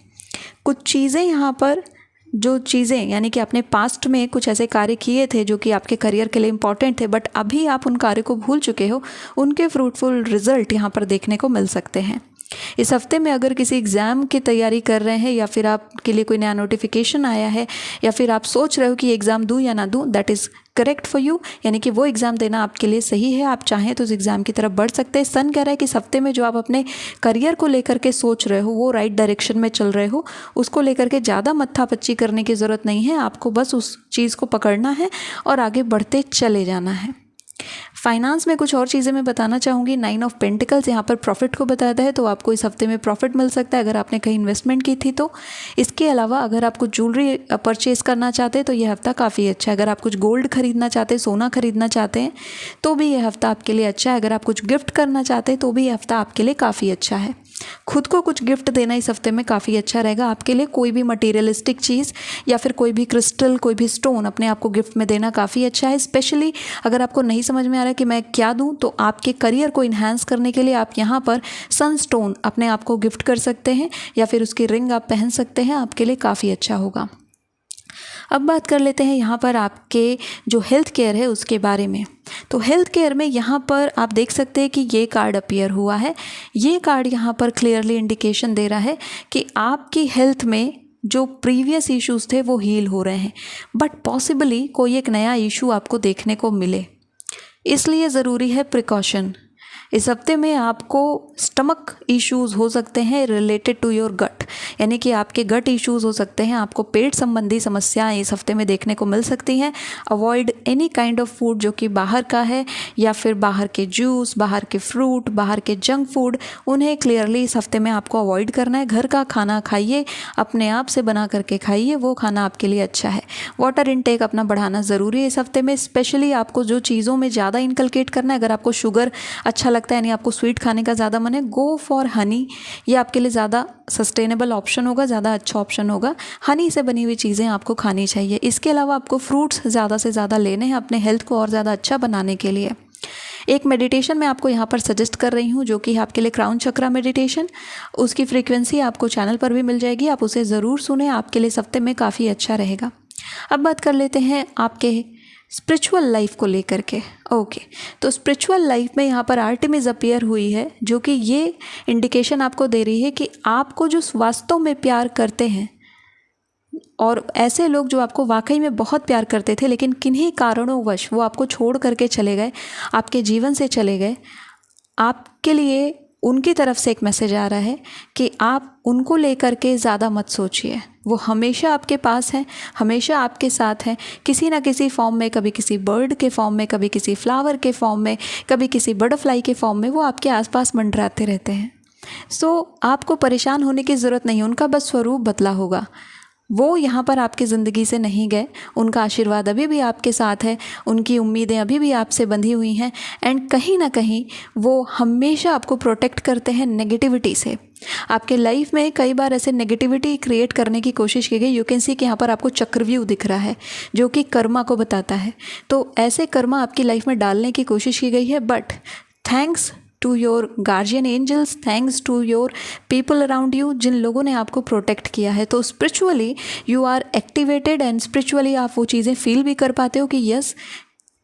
कुछ चीज़ें यहाँ पर, जो चीज़ें यानी कि आपने पास्ट में कुछ ऐसे कार्य किए थे जो कि आपके करियर के लिए इम्पॉर्टेंट थे, बट अभी आप उन कार्य को भूल चुके हो, उनके फ्रूटफुल रिजल्ट यहाँ पर देखने को मिल सकते हैं। इस हफ्ते में अगर किसी एग्ज़ाम की तैयारी कर रहे हैं या फिर आपके लिए कोई नया नोटिफिकेशन आया है या फिर आप सोच रहे हो कि एग्ज़ाम दूँ या ना दूँ, that is correct for you, यानी कि वो एग्ज़ाम देना आपके लिए सही है। आप चाहें तो उस एग्ज़ाम की तरफ बढ़ सकते हैं। सन कह रहा है कि इस हफ्ते में जो आप अपने करियर को लेकर के सोच रहे हो, वो राइट डायरेक्शन में चल रहे हो, उसको लेकर के ज़्यादा मत्थापच्ची करने की ज़रूरत नहीं है। आपको बस उस चीज़ को पकड़ना है और आगे बढ़ते चले जाना है। फाइनेंस में कुछ और चीज़ें मैं बताना चाहूँगी। 9 ऑफ पेंटिकल्स यहाँ पर प्रॉफिट को बताता है, तो आपको इस हफ्ते में प्रॉफिट मिल सकता है अगर आपने कहीं इन्वेस्टमेंट की थी तो। इसके अलावा अगर आप कुछ ज्वेलरी परचेज़ करना चाहते हैं तो ये हफ्ता काफ़ी अच्छा है। अगर आप कुछ गोल्ड खरीदना चाहते हैं, सोना खरीदना चाहते हैं तो भी ये हफ्ता आपके लिए अच्छा है। अगर आप कुछ गिफ्ट करना चाहते हैं तो भी ये हफ्ता आपके लिए काफ़ी अच्छा है। खुद को कुछ गिफ्ट देना इस हफ्ते में काफ़ी अच्छा रहेगा आपके लिए। कोई भी मटेरियलिस्टिक चीज़ या फिर कोई भी क्रिस्टल, कोई भी स्टोन अपने आप को गिफ्ट में देना काफ़ी अच्छा है। स्पेशली अगर आपको नहीं समझ में आ रहा है कि मैं क्या दूं, तो आपके करियर को इन्हांस करने के लिए आप यहाँ पर सनस्टोन अपने आप को गिफ्ट कर सकते हैं या फिर उसकी रिंग आप पहन सकते हैं, आपके लिए काफ़ी अच्छा होगा। अब बात कर लेते हैं यहाँ पर आपके जो हेल्थ केयर है उसके बारे में। तो हेल्थ केयर में यहाँ पर आप देख सकते हैं कि ये कार्ड अपीयर हुआ है। ये कार्ड यहाँ पर क्लियरली इंडिकेशन दे रहा है कि आपकी हेल्थ में जो प्रीवियस इश्यूज़ थे वो हील हो रहे हैं, बट पॉसिबली कोई एक नया इशू आपको देखने को मिले, इसलिए ज़रूरी है प्रिकॉशन। इस हफ्ते में आपको स्टमक इश्यूज़ हो सकते हैं रिलेटेड टू योर गट, यानी कि आपके गट इश्यूज़ हो सकते हैं। आपको पेट संबंधी समस्याएं इस हफ्ते में देखने को मिल सकती हैं। Avoid any kind of food जो कि बाहर का है या फिर बाहर के जूस, बाहर के फ्रूट, बाहर के जंक फूड, उन्हें क्लियरली इस हफ्ते में आपको अवॉइड करना है। घर का खाना खाइए, अपने आप से बना करके खाइए, वो खाना आपके लिए अच्छा है। वाटर इनटेक अपना बढ़ाना ज़रूरी है इस हफ्ते में। स्पेशली आपको जो चीज़ों में ज़्यादा इनकलकेट करना है, अगर आपको शुगर अच्छा लगता है यानी आपको स्वीट खाने का ज़्यादा मन है, गो फॉर हनी। ये आपके लिए ज़्यादा सस्टेनेबल ऑप्शन होगा, ज़्यादा अच्छा ऑप्शन होगा। हनी से बनी हुई चीज़ें आपको खानी चाहिए। इसके अलावा आपको फ्रूट्स ज़्यादा से ज़्यादा लेने हैं अपने हेल्थ को और ज़्यादा अच्छा बनाने के लिए। एक मेडिटेशन मैं आपको यहाँ पर सजेस्ट कर रही हूँ जो कि आपके लिए क्राउन चक्रा मेडिटेशन, उसकी फ्रीक्वेंसी आपको चैनल पर भी मिल जाएगी, आप उसे ज़रूर सुने, आपके लिए इस हफ्ते में काफ़ी अच्छा रहेगा। अब बात कर लेते हैं आपके स्पिरिचुअल लाइफ को लेकर के। ओके, तो स्पिरिचुअल लाइफ में यहाँ पर आर्टेमिस अपीयर हुई है जो कि ये इंडिकेशन आपको दे रही है कि आपको जो वास्तव में प्यार करते हैं और ऐसे लोग जो आपको वाकई में बहुत प्यार करते थे लेकिन किन्हीं कारणोंवश वो आपको छोड़ करके चले गए, आपके जीवन से चले गए, आपके लिए उनकी तरफ से एक मैसेज आ रहा है कि आप उनको लेकर के ज़्यादा मत सोचिए। वो हमेशा आपके पास हैं, हमेशा आपके साथ हैं, किसी ना किसी फॉर्म में, कभी किसी बर्ड के फॉर्म में, कभी किसी फ्लावर के फॉर्म में, कभी किसी बटरफ्लाई के फॉर्म में, वो आपके आसपास मंडराते रहते हैं। सो आपको परेशान होने की ज़रूरत नहीं, उनका बस स्वरूप बदला होगा। वो यहाँ पर आपकी ज़िंदगी से नहीं गए, उनका आशीर्वाद अभी भी आपके साथ है, उनकी उम्मीदें अभी भी आपसे बंधी हुई हैं एंड कहीं ना कहीं वो हमेशा आपको प्रोटेक्ट करते हैं नेगेटिविटी से। आपके लाइफ में कई बार ऐसे नेगेटिविटी क्रिएट करने की कोशिश की गई। यू कैन सी कि यहाँ पर आपको चक्रव्यूह दिख रहा है जो कि कर्मा को बताता है। तो ऐसे कर्मा आपकी लाइफ में डालने की कोशिश की गई है, but thanks to your guardian angels, thanks to your people around you, जिन लोगों ने आपको प्रोटेक्ट किया है। तो spiritually you are activated and spiritually आप वो चीज़ें फील भी कर पाते हो कि यस,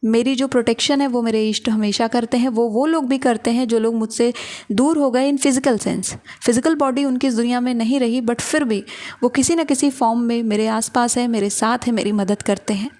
मेरी जो प्रोटेक्शन है वो मेरे इष्ट हमेशा करते हैं। वो लोग भी करते हैं जो लोग मुझसे दूर हो गए इन फिज़िकल सेंस। फिज़िकल बॉडी उनकी इस दुनिया में नहीं रही, बट फिर भी वो किसी न किसी फॉर्म में मेरे आसपास है, मेरे साथ है, मेरी मदद करते हैं।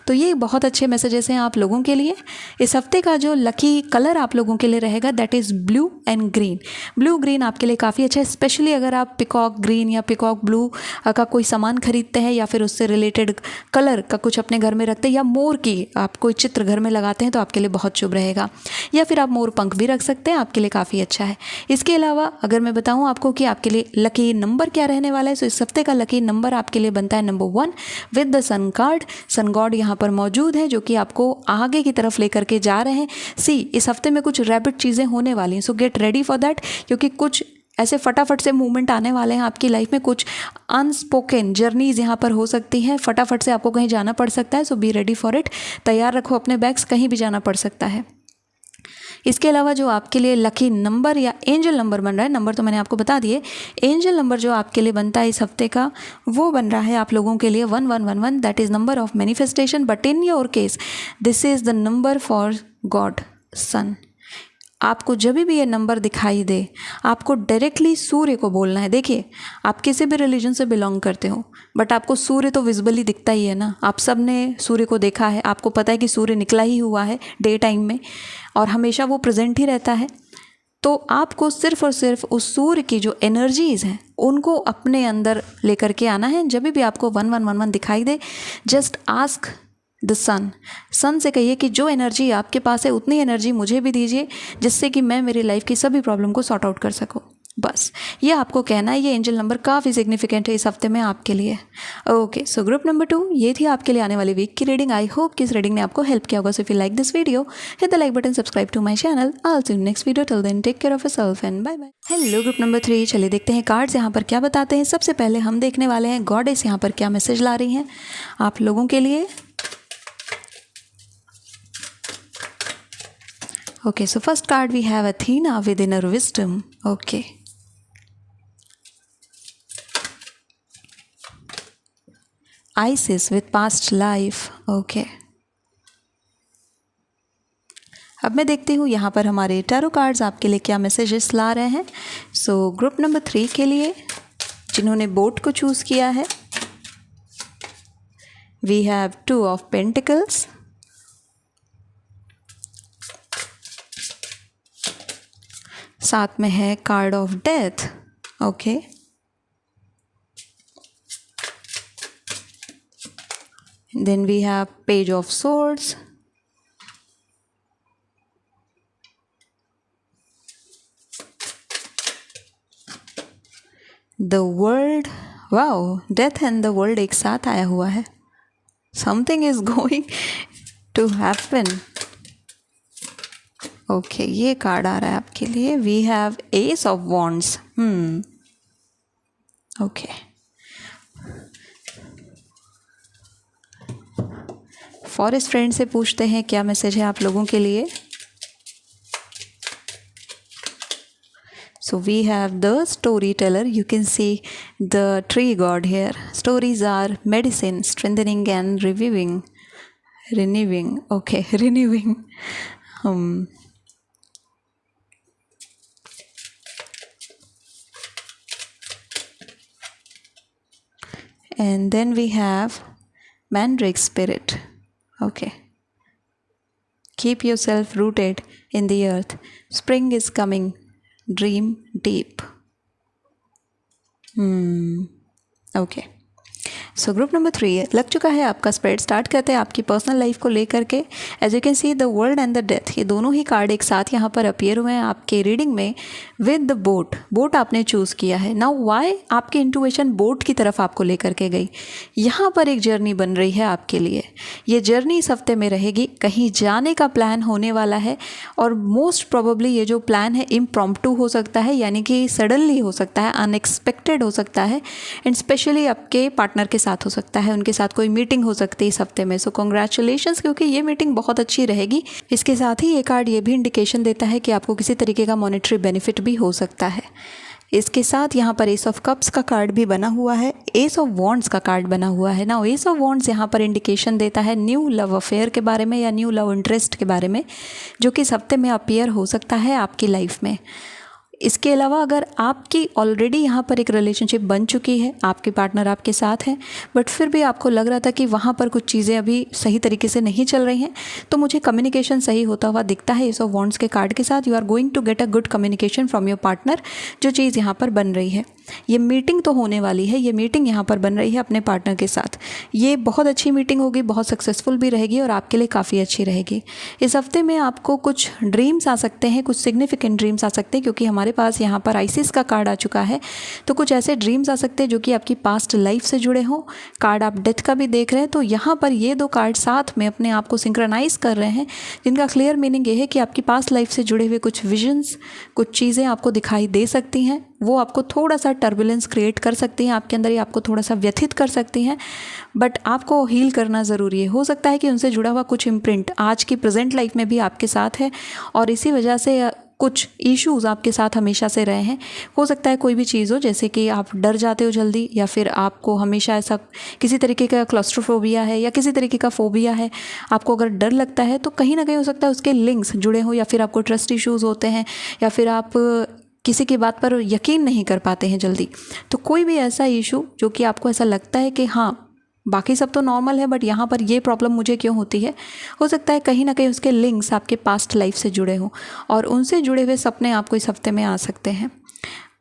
तो ये बहुत अच्छे मैसेजेस हैं आप लोगों के लिए। इस हफ्ते का जो लकी कलर आप लोगों के लिए रहेगा that is blue and green. Blue green आपके लिए काफ़ी अच्छा है, स्पेशली अगर आप पिकॉक ग्रीन या पिकॉक ब्लू का कोई सामान खरीदते हैं या फिर उससे रिलेटेड कलर का कुछ अपने घर में रखते हैं या मोर की आप कोई चित्र घर में लगाते हैं तो आपके लिए बहुत शुभ रहेगा। या फिर आप मोर पंख भी रख सकते हैं, आपके लिए काफ़ी अच्छा है। इसके अलावा अगर मैं बताऊँ आपको कि आपके लिए लकी नंबर क्या रहने वाला है, तो इस हफ्ते का लकी नंबर आपके लिए बनता है number 1 with the sun card. Sun god यहाँ पर मौजूद है जो कि आपको आगे की तरफ लेकर के जा रहे हैं। सी, इस हफ्ते में कुछ रैपिड चीज़ें होने वाली हैं, सो गेट रेडी फॉर दैट, क्योंकि कुछ ऐसे फटाफट से मूवमेंट आने वाले हैं आपकी लाइफ में। कुछ अनस्पोकन जर्नीज यहाँ पर हो सकती हैं, फटाफट से आपको कहीं जाना पड़ सकता है। सो बी रेडी फॉर इट, तैयार रखो अपने बैग्स, कहीं भी जाना पड़ सकता है। इसके अलावा जो आपके लिए लकी नंबर या एंजल नंबर बन रहा है, नंबर तो मैंने आपको बता दिए, एंजल नंबर जो आपके लिए बनता है इस हफ्ते का वो बन रहा है आप लोगों के लिए 1111। That is number of manifestation, but in your case this is the number for God son. आपको जब भी ये नंबर दिखाई दे, आपको डायरेक्टली सूर्य को बोलना है। देखिए, आप किसी भी रिलीजन से बिलोंग करते हो, बट आपको सूर्य तो विजिबली दिखता ही है ना। आप सब ने सूर्य को देखा है, आपको पता है कि सूर्य निकला ही हुआ है डे टाइम में, और हमेशा वो प्रेजेंट ही रहता है। तो आपको सिर्फ और सिर्फ उस सूर्य की जो एनर्जीज़ हैं उनको अपने अंदर लेकर के आना है। जब भी आपको 1111 दिखाई दे, जस्ट आस्क द सन से कहिए कि जो एनर्जी आपके पास है उतनी एनर्जी मुझे भी दीजिए, जिससे कि मैं मेरी लाइफ की सभी प्रॉब्लम को सॉर्ट आउट कर सकूं। बस ये आपको कहना है। ये एंजल नंबर काफ़ी सिग्निफिकेंट है इस हफ्ते में आपके लिए। ओके, सो ग्रुप नंबर 2, ये थी आपके लिए आने वाली वीक की रीडिंग। आई होप कि इस रीडिंग ने आपको हेल्प किया होगा। So if you like this video, hit the like button, subscribe to my channel. I will see you next video. Till then take care of yourself and bye bye. Hello group number 3, चलिए देखते हैं कार्ड्स यहाँ पर क्या बताते हैं। सबसे पहले हम देखने वाले हैं गॉडेस यहाँ पर क्या मैसेज ला रही हैं आप लोगों के लिए। Okay, so first card we have Athena with inner wisdom. Okay. Isis with past life. Okay. अब मैं देखती हूँ यहाँ पर हमारे टैरो कार्ड्स आपके लिए क्या मैसेजेस ला रहे हैं। सो ग्रुप नंबर 3 के लिए जिन्होंने बोट को चूज़ किया है, वी हैव 2 ऑफ पेंटिकल्स, साथ में है card of death. Okay, then we have page of swords, the world. Wow, death and the world एक साथ आया हुआ है। Something is going to happen. Okay, ये कार्ड आ रहा है आपके लिए। We have ace of wands. Okay, forest friend से पूछते हैं क्या मैसेज है आप लोगों के लिए। So we have the story teller. You can see the tree god here. Stories are medicine, strengthening and renewing. Okay, renewing. And then we have Mandrake Spirit. Okay. Keep yourself rooted in the earth. Spring is coming. Dream deep. Okay. So group number 3 लग चुका है आपका स्प्रेड। स्टार्ट करते हैं आपकी पर्सनल लाइफ को लेकर के। As you can see the world and the death, ये दोनों ही कार्ड एक साथ यहाँ पर अपीयर हुए हैं आपके रीडिंग में विद द बोट। बोट आपने चूज़ किया है। नाउ वाई आपकी इंट्यूशन बोट की तरफ आपको लेकर के गई। यहाँ पर एक जर्नी बन रही है आपके लिए। ये जर्नी इस हफ्ते में रहेगी। कहीं जाने का प्लान होने वाला है, और मोस्ट प्रोबेबली ये जो प्लान है इम्प्रॉम्प्टू हो सकता है, यानी कि सडनली हो सकता है, अनएक्सपेक्टेड हो सकता है, एंड स्पेशली आपके पार्टनर के साथ हो सकता है। उनके साथ कोई मीटिंग हो सकती है इस हफ्ते में। सो कॉन्ग्रेचुलेशंस, क्योंकि ये मीटिंग बहुत अच्छी रहेगी। इसके साथ ही ये कार्ड ये भी इंडिकेशन देता है कि आपको किसी तरीके का मॉनेटरी बेनिफिट भी हो सकता है। इसके साथ यहाँ पर एस ऑफ कप्स का कार्ड भी बना हुआ है, एस ऑफ वॉन्ड्स का कार्ड बना हुआ है ना। एस ऑफ वॉन्ड्स यहाँ पर इंडिकेशन देता है न्यू लव अफेयर के बारे में या न्यू लव इंटरेस्ट के बारे में, जो कि इस हफ्ते में अपीयर हो सकता है आपकी लाइफ में। इसके अलावा अगर आपकी ऑलरेडी यहाँ पर एक रिलेशनशिप बन चुकी है, आपके पार्टनर आपके साथ हैं, बट फिर भी आपको लग रहा था कि वहाँ पर कुछ चीज़ें अभी सही तरीके से नहीं चल रही हैं, तो मुझे कम्युनिकेशन सही होता हुआ दिखता है एस ऑफ वॉन्ड्स के कार्ड के साथ। You are going to get a good communication from your partner. जो चीज़ यहाँ पर बन रही है, ये मीटिंग तो होने वाली है, ये मीटिंग यहाँ पर बन रही है अपने पार्टनर के साथ। ये बहुत अच्छी मीटिंग होगी, बहुत सक्सेसफुल भी रहेगी और आपके लिए काफ़ी अच्छी रहेगी। इस हफ्ते में आपको कुछ ड्रीम्स आ सकते हैं, कुछ सिग्निफिकेंट ड्रीम्स आ सकते हैं, क्योंकि हमारे पास यहाँ पर आइसिस का कार्ड आ चुका है। तो कुछ ऐसे ड्रीम्स आ सकते हैं जो कि आपकी पास्ट लाइफ से जुड़े हों। कार्ड आप डेथ का भी देख रहे हैं, तो यहाँ पर ये दो कार्ड साथ में अपने आप को सिंक्रोनाइज कर रहे हैं, जिनका क्लियर मीनिंग ये है कि आपकी पास्ट लाइफ से जुड़े हुए कुछ विजन्स, कुछ चीज़ें आपको दिखाई दे सकती हैं। वो आपको थोड़ा सा टर्बुलेंस क्रिएट कर सकती हैं आपके अंदर, ही आपको थोड़ा सा व्यथित कर सकती हैं, बट आपको हील करना ज़रूरी है। हो सकता है कि उनसे जुड़ा हुआ कुछ इम्प्रिंट आज की प्रेजेंट लाइफ में भी आपके साथ है, और इसी वजह से कुछ इश्यूज़ आपके साथ हमेशा से रहे हैं। हो सकता है कोई भी चीज़ हो, जैसे कि आप डर जाते हो जल्दी, या फिर आपको हमेशा ऐसा किसी तरीके का क्लॉस्ट्रोफोबिया है या किसी तरीके का फोबिया है, आपको अगर डर लगता है तो कहीं ना कहीं हो सकता है उसके लिंक्स जुड़े हो, या फिर आपको ट्रस्ट इश्यूज़ होते हैं, या फिर आप किसी की बात पर यकीन नहीं कर पाते हैं जल्दी। तो कोई भी ऐसा इशू जो कि आपको ऐसा लगता है कि हाँ बाकी सब तो नॉर्मल है बट यहाँ पर ये प्रॉब्लम मुझे क्यों होती है, हो सकता है कहीं ना कहीं उसके लिंक्स आपके पास्ट लाइफ से जुड़े हों और उनसे जुड़े हुए सपने आपको इस हफ्ते में आ सकते हैं।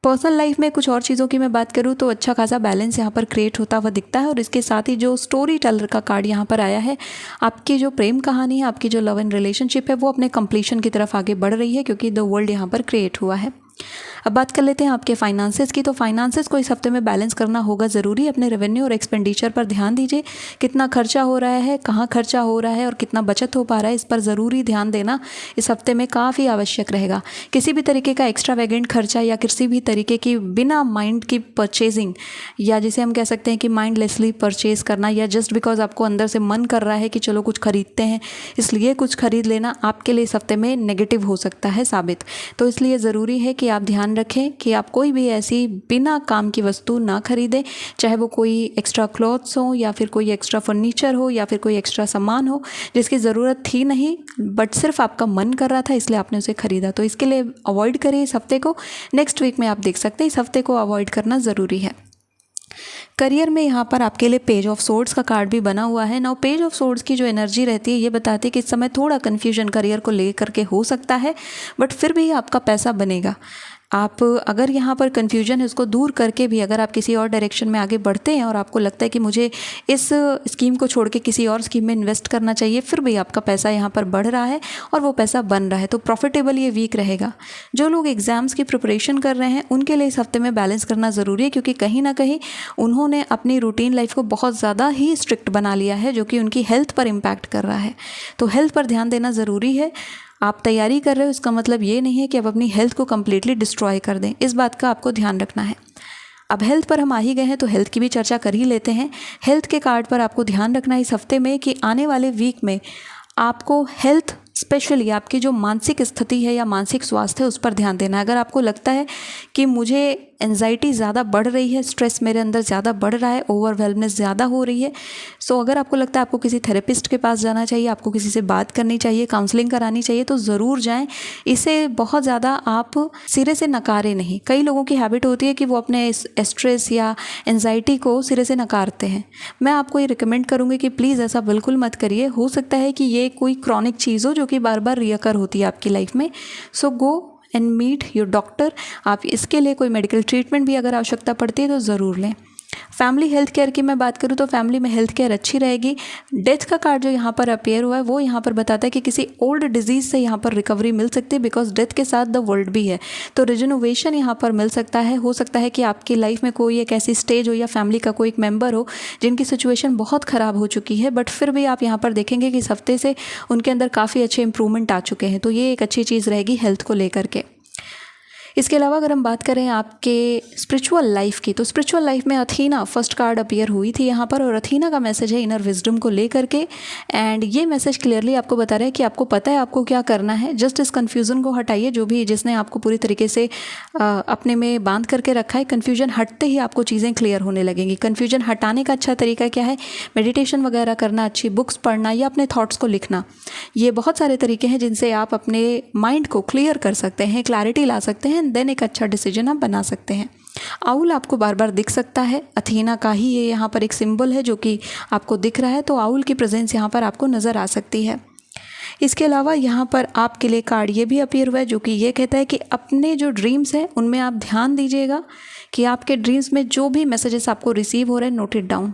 पर्सनल लाइफ में कुछ और चीज़ों की मैं बात करूँ तो अच्छा खासा बैलेंस यहाँ पर क्रिएट होता हुआ दिखता है। और इसके साथ ही जो स्टोरी टेलर का कार्ड यहाँ पर आया है, आपकी जो प्रेम कहानी है, आपकी जो लव एंड रिलेशनशिप है, वो अपने कंप्लीशन की तरफ आगे बढ़ रही है क्योंकि द वर्ल्ड यहाँ पर क्रिएट हुआ है। अब बात कर लेते हैं आपके फाइनेंसेस की। तो फाइनेंसेस को इस हफ्ते में बैलेंस करना होगा ज़रूरी। अपने रेवेन्यू और एक्सपेंडिचर पर ध्यान दीजिए, कितना खर्चा हो रहा है, कहाँ खर्चा हो रहा है और कितना बचत हो पा रहा है, इस पर ज़रूरी ध्यान देना इस हफ्ते में काफ़ी आवश्यक रहेगा। किसी भी तरीके का एक्स्ट्रावेगेंट खर्चा या किसी भी तरीके की बिना माइंड की परचेजिंग, या जिसे हम कह सकते हैं कि माइंडलेसली परचेज करना, या जस्ट बिकॉज आपको अंदर से मन कर रहा है कि चलो कुछ खरीदते हैं इसलिए कुछ खरीद लेना, आपके लिए इस हफ्ते में नेगेटिव हो सकता है साबित। तो इसलिए ज़रूरी है कि आप ध्यान रखें कि आप कोई भी ऐसी बिना काम की वस्तु ना खरीदें, चाहे वो कोई एक्स्ट्रा क्लॉथ्स हो या फिर कोई एक्स्ट्रा फर्नीचर हो या फिर कोई एक्स्ट्रा सामान हो जिसकी ज़रूरत थी नहीं बट सिर्फ आपका मन कर रहा था इसलिए आपने उसे खरीदा। तो इसके लिए अवॉइड करिए इस हफ्ते को। नेक्स्ट वीक में आप देख सकते हैं इस हफ्ते को अवॉइड करना ज़रूरी है। करियर में यहाँ पर आपके लिए पेज ऑफ सोर्ड्स का कार्ड भी बना हुआ है। नाउ पेज ऑफ सोर्ड्स की जो एनर्जी रहती है ये बताती है कि इस समय थोड़ा कन्फ्यूजन करियर को लेकर के हो सकता है बट फिर भी आपका पैसा बनेगा। आप अगर यहाँ पर कन्फ्यूजन है उसको दूर करके भी अगर आप किसी और डायरेक्शन में आगे बढ़ते हैं और आपको लगता है कि मुझे इस स्कीम को छोड़ के किसी और स्कीम में इन्वेस्ट करना चाहिए, फिर भी आपका पैसा यहाँ पर बढ़ रहा है और वो पैसा बन रहा है, तो प्रॉफिटेबल ये वीक रहेगा। जो लोग एग्ज़ाम्स की प्रिपरेशन कर रहे हैं उनके लिए इस हफ्ते में बैलेंस करना ज़रूरी है क्योंकि कहीं ना कहीं उन्होंने अपनी रूटीन लाइफ को बहुत ज़्यादा ही स्ट्रिक्ट बना लिया है जो कि उनकी हेल्थ पर इम्पैक्ट कर रहा है। तो हेल्थ पर ध्यान देना ज़रूरी है। आप तैयारी कर रहे हो इसका मतलब ये नहीं है कि आप अपनी हेल्थ को कम्प्लीटली डिस्ट्रॉय कर दें, इस बात का आपको ध्यान रखना है। अब हेल्थ पर हम आ ही गए हैं तो हेल्थ की भी चर्चा कर ही लेते हैं। हेल्थ के कार्ड पर आपको ध्यान रखना है इस हफ्ते में कि आने वाले वीक में आपको हेल्थ स्पेशली आपकी जो मानसिक स्थिति है या मानसिक स्वास्थ्य है उस पर ध्यान देना है। अगर आपको लगता है कि मुझे एंजाइटी ज़्यादा बढ़ रही है, स्ट्रेस मेरे अंदर ज़्यादा बढ़ रहा है, ओवरवेलमनेस ज़्यादा हो रही है, सो अगर आपको लगता है आपको किसी थेरेपिस्ट के पास जाना चाहिए, आपको किसी से बात करनी चाहिए, काउंसलिंग करानी चाहिए, तो ज़रूर जाएं। इसे बहुत ज़्यादा आप सिरे से नकारें नहीं। कई लोगों की हैबिट होती है कि वो अपने स्ट्रेस या एंजाइटी को सिरे से नकारते हैं। मैं आपको ये रिकमेंड करूँगी कि प्लीज़ ऐसा बिल्कुल मत करिए। हो सकता है कि ये कोई क्रॉनिक चीज़ हो जो कि बार बार रियकर होती है आपकी लाइफ में। So go and meet your doctor. आप इसके लिए कोई मेडिकल ट्रीटमेंट भी अगर आवश्यकता पड़ती है तो ज़रूर लें। फैमिली हेल्थ केयर की मैं बात करूँ तो फैमिली में हेल्थ केयर अच्छी रहेगी। डेथ का कार्ड जो यहाँ पर अपीयर हुआ है वो यहाँ पर बताता है कि किसी ओल्ड डिजीज़ से यहाँ पर रिकवरी मिल सकती है बिकॉज डेथ के साथ द वर्ल्ड भी है, तो रिजनोवेशन यहाँ पर मिल सकता है। हो सकता है कि आपकी लाइफ में कोई एक ऐसी स्टेज हो या फैमिली का कोई एक मेंबर हो जिनकी सिचुएशन बहुत ख़राब हो चुकी है बट फिर भी आप यहाँ पर देखेंगे कि इस हफ्ते से उनके अंदर काफ़ी अच्छे इंप्रूवमेंट आ चुके हैं, तो ये एक अच्छी चीज़ रहेगी हेल्थ को लेकर के। इसके अलावा अगर हम बात करें आपके स्पिरिचुअल लाइफ की तो स्पिरिचुअल लाइफ में अथीना फर्स्ट कार्ड अपीयर हुई थी यहाँ पर, और अथीना का मैसेज है इनर विजडम को लेकर के। एंड ये मैसेज क्लियरली आपको बता रहा है कि आपको पता है आपको क्या करना है। जस्ट इस कन्फ्यूज़न को हटाइए, जो भी जिसने आपको पूरी तरीके से अपने में बांध करके रखा है। कन्फ्यूजन हटते ही आपको चीज़ें क्लियर होने लगेंगी। कन्फ्यूजन हटाने का अच्छा तरीका क्या है? मेडिटेशन वगैरह करना, अच्छी बुक्स पढ़ना या अपने थॉट्स को लिखना। ये बहुत सारे तरीके हैं जिनसे आप अपने माइंड को क्लियर कर सकते हैं, क्लैरिटी ला सकते हैं, देन एक अच्छा डिसीजन आप बना सकते हैं। आउल आपको बार बार दिख सकता है, अथीना का ही ये यहाँ पर एक सिंबल है जो कि आपको दिख रहा है, तो आउल की प्रेजेंस यहाँ पर आपको नज़र आ सकती है। इसके अलावा यहाँ पर आपके लिए कार्ड ये भी अपीयर हुआ है जो कि ये कहता है कि अपने जो ड्रीम्स हैं उनमें आप ध्यान दीजिएगा कि आपके ड्रीम्स में जो भी मैसेजेस आपको रिसीव हो रहे हैं नोट इट डाउन,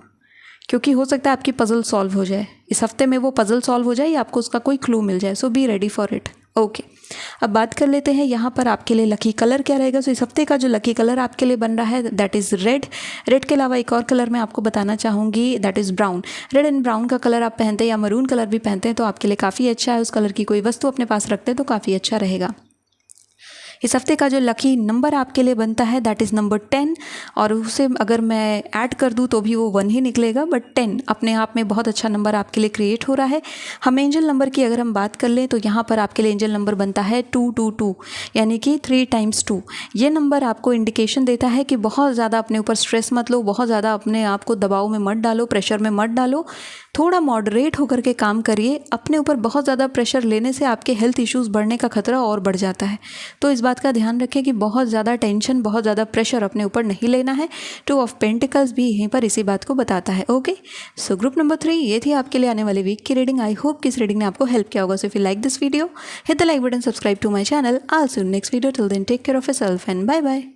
क्योंकि हो सकता है आपकी पजल सॉल्व हो जाए इस हफ्ते में, वो पजल सॉल्व हो जाए या आपको उसका कोई क्लू मिल जाए। So be ready for it. Okay, अब बात कर लेते हैं यहाँ पर आपके लिए लकी कलर क्या रहेगा। सो इस हफ्ते का जो लकी कलर आपके लिए बन रहा है दैट इज़ रेड। रेड के अलावा एक और कलर मैं आपको बताना चाहूँगी that is brown. Red and brown का कलर आप पहनते हैं या मरून कलर भी पहनते हैं तो आपके लिए काफ़ी अच्छा है। उस कलर की कोई वस्तु अपने पास रखते हैं तो काफ़ी अच्छा रहेगा। इस हफ्ते का जो लकी नंबर आपके लिए बनता है दैट इज़ नंबर 10, और उसे अगर मैं ऐड कर दूँ तो भी वो 1 ही निकलेगा, बट 10 अपने आप में बहुत अच्छा नंबर आपके लिए क्रिएट हो रहा है। हम एंजल नंबर की अगर हम बात कर लें तो यहाँ पर आपके लिए एंजल नंबर बनता है 222, यानी कि 3 × 2। ये नंबर आपको इंडिकेशन देता है कि बहुत ज़्यादा अपने ऊपर स्ट्रेस मत लो, बहुत ज़्यादा अपने आप को दबाव में मत डालो, प्रेशर में मत डालो, थोड़ा मॉडरेट होकर के काम करिए। अपने ऊपर बहुत ज़्यादा प्रेशर लेने से आपके हेल्थ इश्यूज़ बढ़ने का खतरा और बढ़ जाता है। तो इस बात का ध्यान रखें कि बहुत ज़्यादा टेंशन, बहुत ज़्यादा प्रेशर अपने ऊपर नहीं लेना है। 2 ऑफ पेंटिकल्स भी यहीं पर इसी बात को बताता है। ओके, सो ग्रुप नंबर 3 ये थी आपके लिए आने वाले वीक की रीडिंग। आई होप कि इस रीडिंग ने आपको हेल्प किया होगा। So if you like this video, hit the like button, subscribe to my channel. I will see you next video. Till then take care of yourself and bye bye.